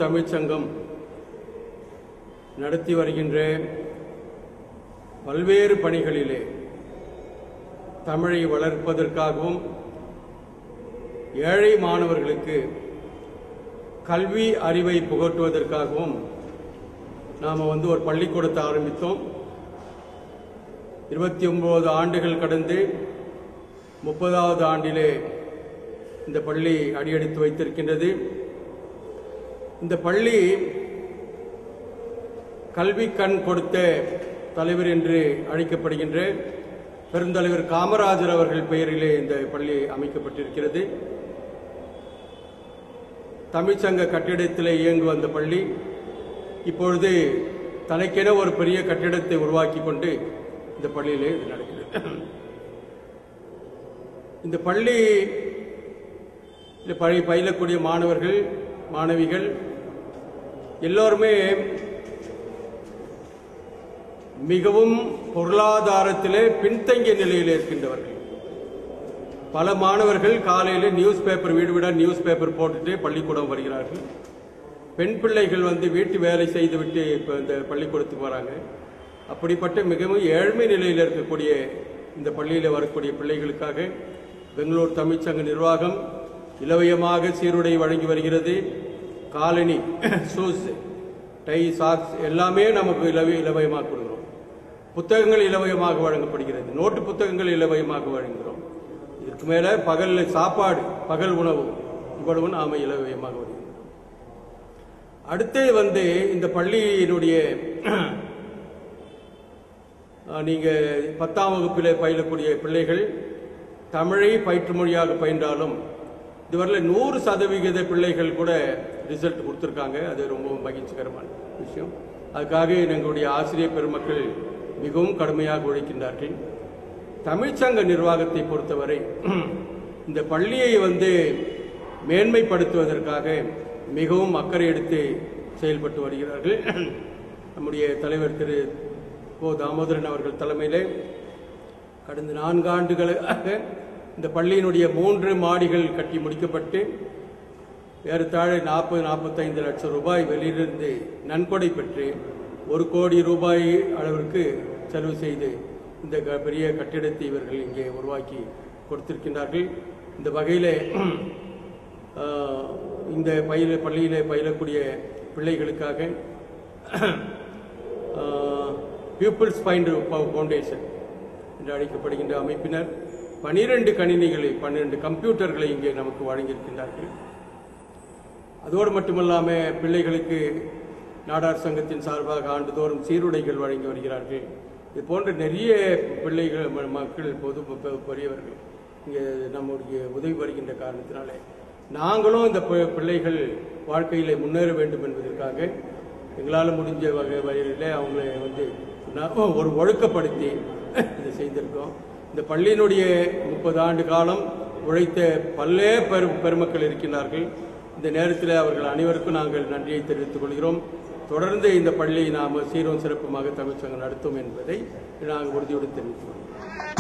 தமிழ்ச் சங்கம் நடத்தி வருகின்ற பல்வேறு பணிகளிலே தமிழை வளர்ப்பதற்காகவும் ஏழை மாணவர்களுக்கு கல்வி அறிவை புகட்டுவதற்காகவும் நாம் ஒரு பள்ளிக்கூடத்தை ஆரம்பித்தோம். 29 ஆண்டுகள் கடந்து 30வது ஆண்டிலே இந்த பள்ளி அடியெடுத்து வைத்திருக்கின்றது. இந்த பள்ளி கல்வி கண் கொடுத்த தலைவர் என்று அழைக்கப்படுகின்ற பெருந்தலைவர் காமராஜர் அவர்கள் பெயரிலே இந்த பள்ளி அமைக்கப்பட்டிருக்கிறது. தமிழ்ச்சங்க கட்டிடத்திலே இயங்கு வந்த பள்ளி இப்பொழுது தனக்கென ஒரு பெரிய கட்டிடத்தை உருவாக்கி கொண்டு இந்த பள்ளியிலே நடக்கிறது. இந்த பள்ளி பயிலக்கூடிய மாணவர்கள் மாணவிகள் எல்லோருமே மிகவும் பொருளாதாரத்திலே பின்தங்கிய நிலையில் இருக்கின்றவர்கள். பல மாணவர்கள் காலையில் நியூஸ் பேப்பர் வீடு வீடா நியூஸ் பேப்பர் போட்டுட்டு பள்ளிக்கூடம் வருகிறார்கள். பெண் பிள்ளைகள் வீட்டு வேலை செய்துவிட்டு இப்போ இந்த பள்ளிக்கூடத்துக்கு வராங்க. அப்படிப்பட்ட மிகவும் ஏழ்மை நிலையில் இருக்கக்கூடிய இந்த பள்ளியில் வரக்கூடிய பிள்ளைகளுக்காக பெங்களூர் தமிழ்ச்சங்க நிர்வாகம் இலவயமாக சீருடை வழங்கி வருகிறது. காலனி, ஷூஸ், டை, சாக்ஸ் எல்லாமே நமக்கு இலவயமாக கொடுக்கிறோம். புத்தகங்கள் இலவயமாக வழங்கப்படுகிறது. நோட்டு புத்தகங்கள் இலவயமாக வழங்குகிறோம். இதற்கு மேல பகல் சாப்பாடு, பகல் உணவு இவ்வளவு நாம இலவயமாக வருகிறோம். அடுத்து இந்த பள்ளியினுடைய நீங்க 10ஆம் வகுப்பில் பயிலக்கூடிய பிள்ளைகள் தமிழை பயிற்று மொழியாக பயின்றாலும் இதுவரையில் 100% பிள்ளைகள் கூட ரிசல்ட் கொடுத்துருக்காங்க. அது ரொம்ப மகிழ்ச்சிகரமான விஷயம். அதுக்காக எங்களுடைய ஆசிரியர் பெருமக்கள் மிகவும் கடுமையாக உழைக்கின்றார்கள். தமிழ்ச்சங்க நிர்வாகத்தை பொறுத்தவரை இந்த பள்ளியை மேன்மைப்படுத்துவதற்காக மிகவும் அக்கறை எடுத்து செயல்பட்டு வருகிறார்கள். நம்முடைய தலைவர் திரு கோ தாமோதரன் அவர்கள் தலைமையிலே கடந்த 4 ஆண்டுகளாக இந்த பள்ளியினுடைய 3 மாடிகள் கட்டி முடிக்கப்பட்டு ஏறத்தாழ 40-45 லட்சம் ரூபாய் வெளியிலிருந்து நன்கொடை பெற்று 1 கோடி ரூபாய் அளவிற்கு செலவு செய்து இந்த பெரிய கட்டிடத்தை இவர்கள் இங்கே உருவாக்கி கொடுத்திருக்கின்றார்கள். இந்த வகையில் இந்த பள்ளியிலே பயிலக்கூடிய பிள்ளைகளுக்காக பீப்புள்ஸ் ஃபவுண்டேஷன் என்று அழைக்கப்படுகின்ற அமைப்பினர் 12 கணினிகளை 12 கம்ப்யூட்டர்களை இங்கே நமக்கு வழங்கியிருக்கின்றார்கள். அதோடு மட்டுமல்லாமல் பிள்ளைகளுக்கு நாடார் சங்கத்தின் சார்பாக ஆண்டுதோறும் சீருடைகள் வழங்கி வருகிறார்கள். இது போன்ற நிறைய பிள்ளைகள் மக்கள் பெரியவர்கள் இங்கே நம்முடைய உதவி வருகின்ற காரணத்தினாலே நாங்களும் இந்த பிள்ளைகள் வாழ்க்கையில முன்னேற வேண்டும் என்பதற்காக எங்களால் முடிஞ்ச வகையில் அவங்களை ஒரு ஒழுக்கப்படுத்தி இதை செய்திருக்கோம். இந்த பள்ளியினுடைய 30 ஆண்டு காலம் உழைத்த பல்வேறு பெருமக்கள் இருக்கின்றார்கள். இந்த நேரத்தில் அவர்கள் அனைவருக்கும் நாங்கள் நன்றியை தெரிவித்துக் கொள்கிறோம். தொடர்ந்து இந்த பள்ளியை நாம் சீரும் சிறப்புமாக தமிழ்ச்சங்கம் நடத்தும் என்பதை நாங்கள் உறுதியுடன் தெரிவித்துக் கொள்கிறோம்.